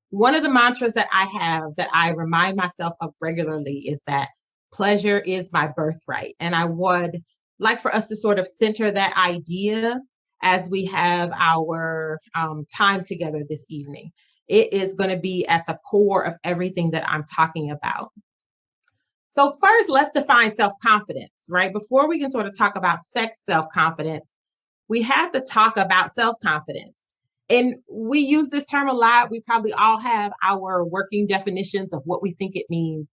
One of the mantras that I have that I remind myself of regularly is that pleasure is my birthright. And I would like for us to sort of center that idea as we have our time together this evening. It is going to be at the core of everything that I'm talking about. So first, let's define self-confidence, right? Before we can sort of talk about sex self-confidence, we have to talk about self-confidence. And we use this term a lot. We probably all have our working definitions of what we think it means.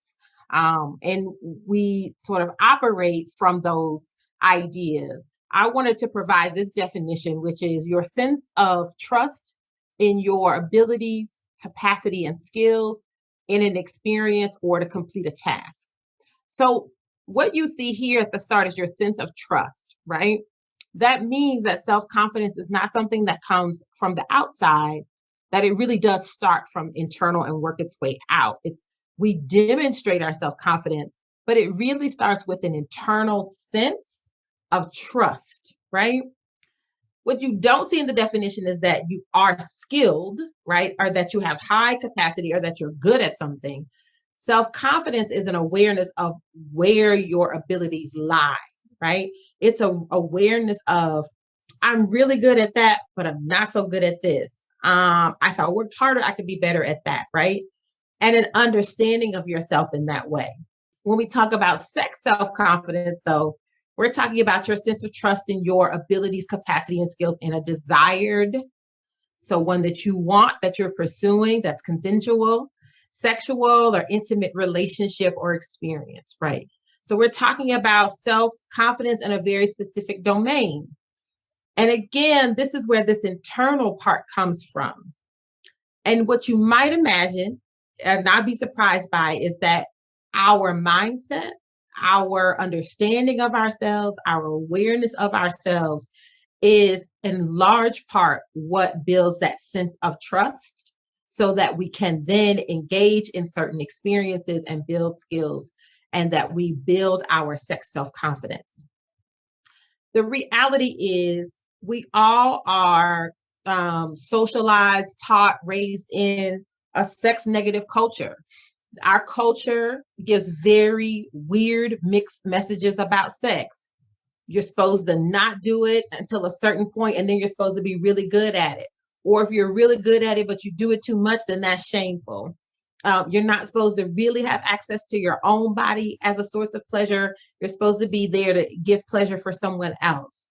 And we sort of operate from those ideas. I wanted to provide this definition, which is your sense of trust in your abilities, capacity, and skills in an experience or to complete a task. So what you see here at the start is your sense of trust, right? That means that self-confidence is not something that comes from the outside, that it really does start from internal and work its way out. We demonstrate our self-confidence, but it really starts with an internal sense of trust, right? What you don't see in the definition is that you are skilled, right? Or that you have high capacity or that you're good at something. Self-confidence is an awareness of where your abilities lie, right? It's an awareness of, I'm really good at that, but I'm not so good at this. If I worked harder, I could be better at that, right? And an understanding of yourself in that way. When we talk about sex self-confidence, though, we're talking about your sense of trust in your abilities, capacity, and skills in a desired, so one that you want, that you're pursuing, that's consensual, sexual or intimate relationship or experience, right? So we're talking about self-confidence in a very specific domain. And again, this is where this internal part comes from. And what you might imagine and not be surprised by is that our mindset, our understanding of ourselves, our awareness of ourselves is in large part what builds that sense of trust so that we can then engage in certain experiences and build skills and that we build our sex self-confidence. The reality is we all are socialized, taught, raised in a sex negative culture. Our culture gives very weird mixed messages about sex. You're supposed to not do it until a certain point, and then you're supposed to be really good at it. Or if you're really good at it, but you do it too much, then that's shameful. You're not supposed to really have access to your own body as a source of pleasure. You're supposed to be there to give pleasure for someone else.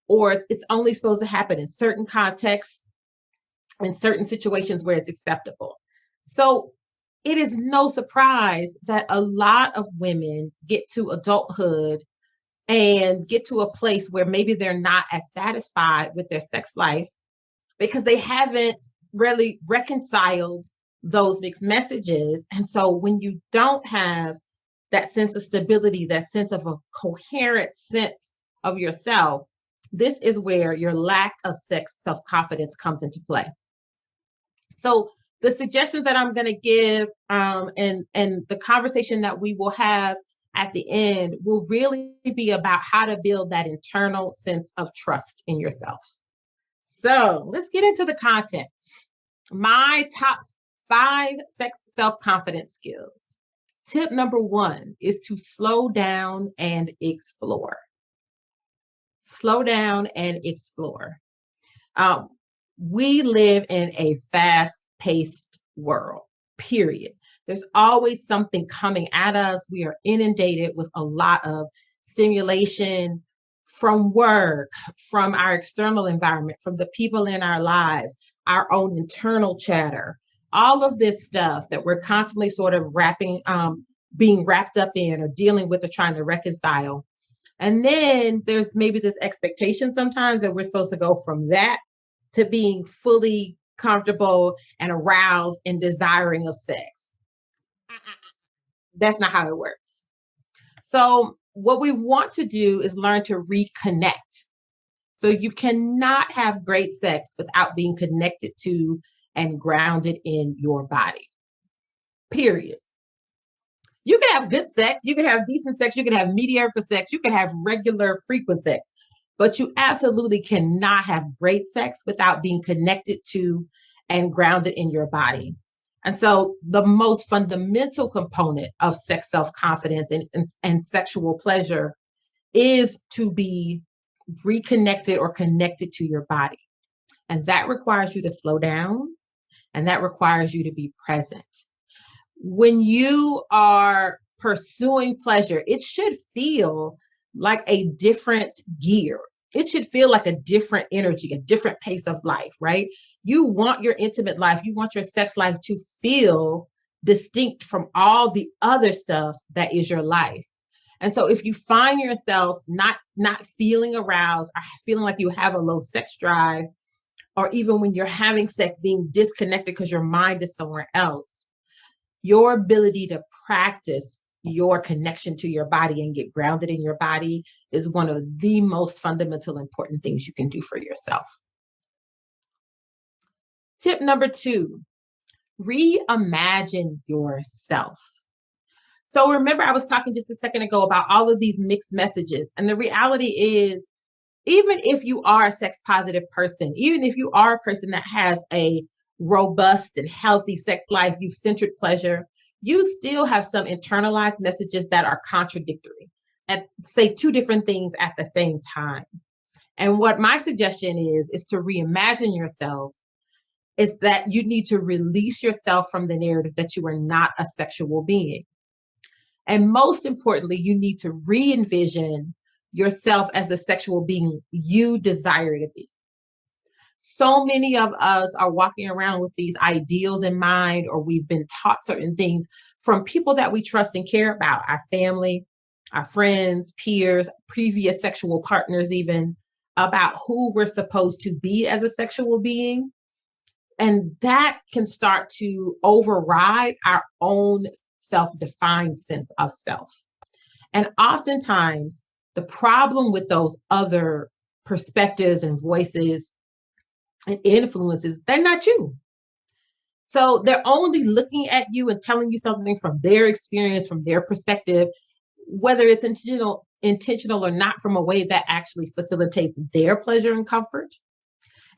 Or it's only supposed to happen in certain contexts, in certain situations where it's acceptable. So it is no surprise that a lot of women get to adulthood and get to a place where maybe they're not as satisfied with their sex life because they haven't really reconciled those mixed messages. And so when you don't have that sense of stability, that sense of a coherent sense of yourself, this is where your lack of sex self-confidence comes into play. So the suggestions that I'm going to give and the conversation that we will have at the end will really be about how to build that internal sense of trust in yourself. So let's get into the content. My top 5 sex self-confidence skills. Tip number 1 is to slow down and explore. Slow down and explore. We live in a fast-paced world, period. There's always something coming at us. We are inundated with a lot of stimulation from work, from our external environment, from the people in our lives, our own internal chatter, all of this stuff that we're constantly sort of being wrapped up in or dealing with or trying to reconcile. And then there's maybe this expectation sometimes that we're supposed to go from that to being fully comfortable and aroused and desiring of sex. That's not how it works. So what we want to do is learn to reconnect. So you cannot have great sex without being connected to and grounded in your body, period. You can have good sex, you can have decent sex, you can have mediocre sex, you can have regular frequent sex, but you absolutely cannot have great sex without being connected to and grounded in your body. And so the most fundamental component of sex self-confidence and sexual pleasure is to be reconnected or connected to your body. And that requires you to slow down, and that requires you to be present. When you are pursuing pleasure, it should feel like a different gear. It should feel like a different energy, a different pace of life, right? You want your intimate life, you want your sex life to feel distinct from all the other stuff that is your life. And so if you find yourself not feeling aroused or feeling like you have a low sex drive, or even when you're having sex being disconnected because your mind is somewhere else, your ability to practice your connection to your body and get grounded in your body is one of the most fundamental important things you can do for yourself. Tip number 2, reimagine yourself. So remember, I was talking just a second ago about all of these mixed messages. And the reality is, even if you are a sex positive person, even if you are a person that has a robust and healthy sex life, you've centered pleasure, you still have some internalized messages that are contradictory and say two different things at the same time. And what my suggestion is to reimagine yourself, is that you need to release yourself from the narrative that you are not a sexual being. And most importantly, you need to re-envision yourself as the sexual being you desire to be. So many of us are walking around with these ideals in mind, or we've been taught certain things from people that we trust and care about, our family, our friends, peers, previous sexual partners, even, about who we're supposed to be as a sexual being. And that can start to override our own self-defined sense of self. And oftentimes, the problem with those other perspectives and voices and influences, they're not you. So they're only looking at you and telling you something from their experience, from their perspective, whether it's intentional or not, from a way that actually facilitates their pleasure and comfort.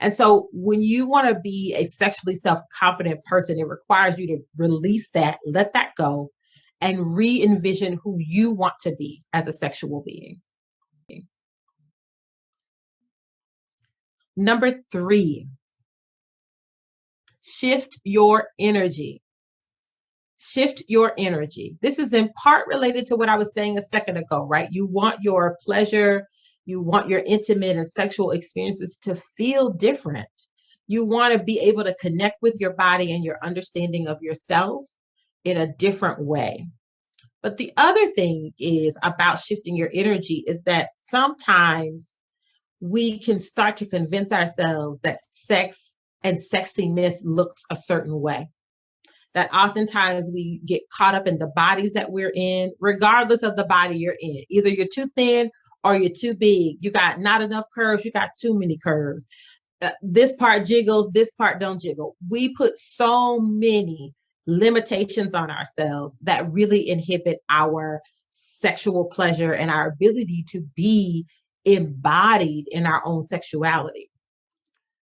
And so when you want to be a sexually self-confident person, it requires you to release that, let that go, and re-envision who you want to be as a sexual being. Number 3, shift your energy. Shift your energy. This is in part related to what I was saying a second ago, right? You want your pleasure, you want your intimate and sexual experiences to feel different. You want to be able to connect with your body and your understanding of yourself in a different way. But the other thing is about shifting your energy is that sometimes we can start to convince ourselves that sex and sexiness looks a certain way. That oftentimes we get caught up in the bodies that we're in, regardless of the body you're in. Either you're too thin or you're too big. You got not enough curves, you got too many curves. This part jiggles, this part don't jiggle. We put so many limitations on ourselves that really inhibit our sexual pleasure and our ability to be embodied in our own sexuality.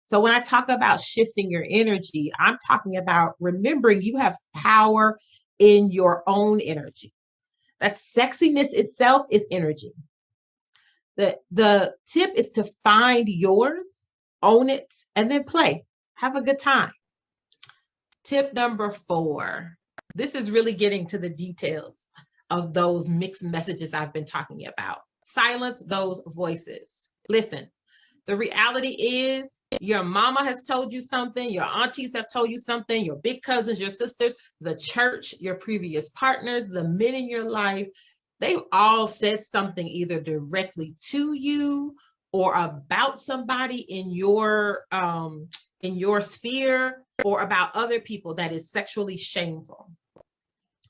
So when I talk about shifting your energy, I'm talking about remembering you have power in your own energy. That sexiness itself is energy. The tip is to find yours, own it, and then play. Have a good time. Tip number 4. This is really getting to the details of those mixed messages I've been talking about. Silence those voices. Listen, the reality is your mama has told you something, your aunties have told you something, your big cousins, your sisters, the church, your previous partners, the men in your life, they've all said something either directly to you or about somebody in your sphere, or about other people that is sexually shameful.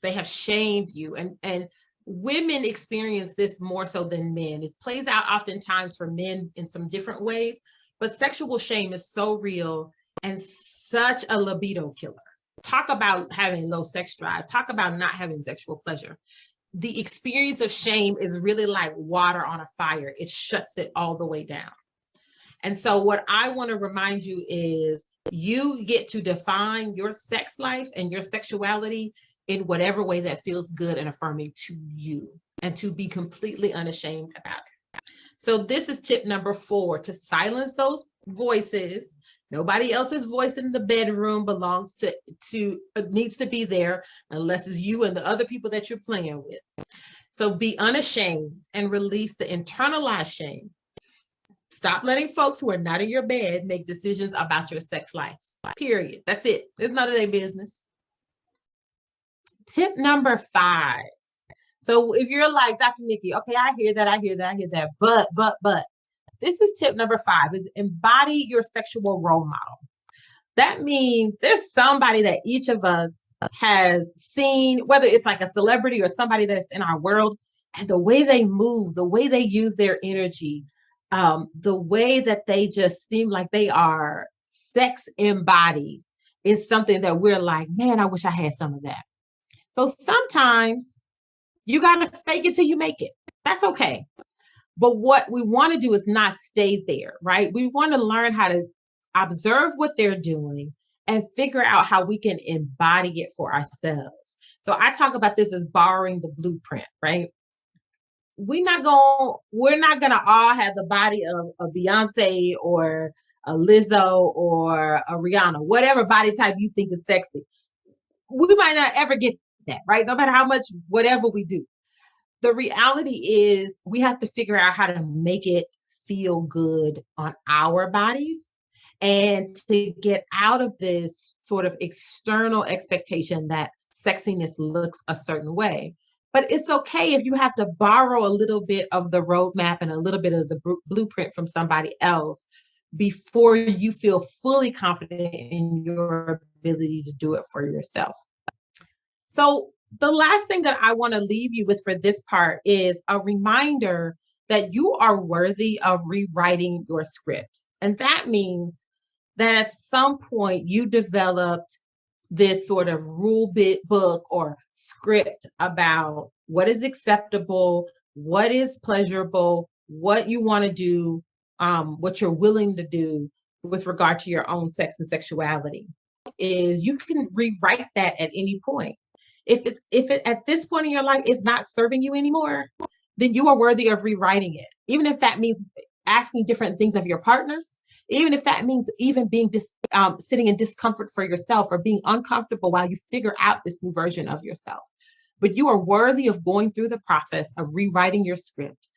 They have shamed you, and women experience this more so than men. It plays out oftentimes for men in some different ways, but sexual shame is so real and such a libido killer. Talk about having low sex drive. Talk about not having sexual pleasure. The experience of shame is really like water on a fire. It shuts it all the way down. And so what I want to remind you is you get to define your sex life and your sexuality in whatever way that feels good and affirming to you, and to be completely unashamed about it. So this is tip number 4, to silence those voices. Nobody else's voice in the bedroom belongs to needs to be there unless it's you and the other people that you're playing with. So be unashamed and release the internalized shame. Stop letting folks who are not in your bed make decisions about your sex life. Period. That's it. It's none of their business. Tip number 5. So if you're like, Dr. Nikki, okay, I hear that, but this is tip number 5, is embody your sexual role model. That means there's somebody that each of us has seen, whether it's like a celebrity or somebody that's in our world, and the way they move, the way they use their energy, the way that they just seem like they are sex embodied is something that we're like, man, I wish I had some of that. So sometimes you got to fake it till you make it. That's okay. But what we want to do is not stay there, right? We want to learn how to observe what they're doing and figure out how we can embody it for ourselves. So I talk about this as borrowing the blueprint, right? We're not gonna all have the body of a Beyonce or a Lizzo or a Rihanna, whatever body type you think is sexy. We might not ever get that, right? No matter how much, whatever we do. The reality is we have to figure out how to make it feel good on our bodies, and to get out of this sort of external expectation that sexiness looks a certain way. But it's okay if you have to borrow a little bit of the roadmap and a little bit of the blueprint from somebody else before you feel fully confident in your ability to do it for yourself. So the last thing that I want to leave you with for this part is a reminder that you are worthy of rewriting your script. And that means that at some point you developed this sort of rule book or script about what is acceptable, what is pleasurable, what you want to do, what you're willing to do with regard to your own sex and sexuality. Is you can rewrite that at any point. If it at this point in your life is not serving you anymore, then you are worthy of rewriting it. Even if that means asking different things of your partners, even if that means even being sitting in discomfort for yourself or being uncomfortable while you figure out this new version of yourself. But you are worthy of going through the process of rewriting your script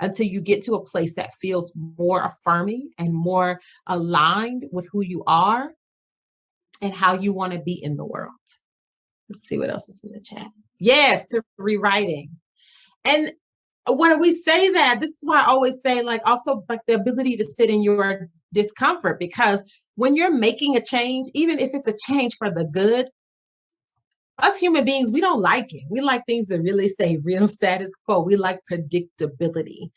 until you get to a place that feels more affirming and more aligned with who you are and how you want to be in the world. Let's see what else is in the chat. Yes, to rewriting. And when we say that, this is why I always say, like, also like the ability to sit in your discomfort, because when you're making a change, even if it's a change for the good, us human beings, we don't like it. We like things that really stay real status quo. We like predictability.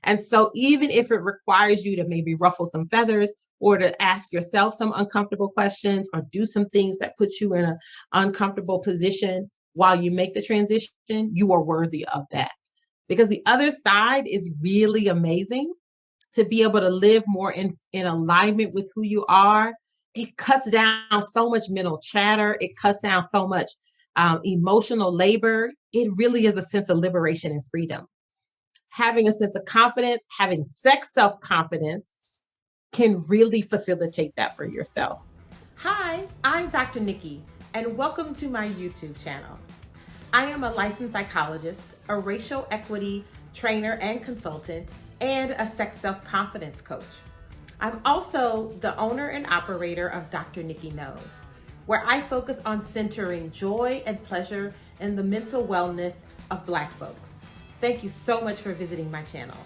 And so even if it requires you to maybe ruffle some feathers or to ask yourself some uncomfortable questions or do some things that put you in an uncomfortable position while you make the transition, you are worthy of that. Because the other side is really amazing. To be able to live more in alignment with who you are, it cuts down so much mental chatter. It cuts down so much emotional labor. It really is a sense of liberation and freedom. Having a sense of confidence, having sex self-confidence can really facilitate that for yourself. Hi, I'm Dr. Nikki, and welcome to my YouTube channel. I am a licensed psychologist, a racial equity trainer and consultant, and a sex self-confidence coach. I'm also the owner and operator of Dr. Nikki Knows, where I focus on centering joy and pleasure in the mental wellness of Black folks. Thank you so much for visiting my channel.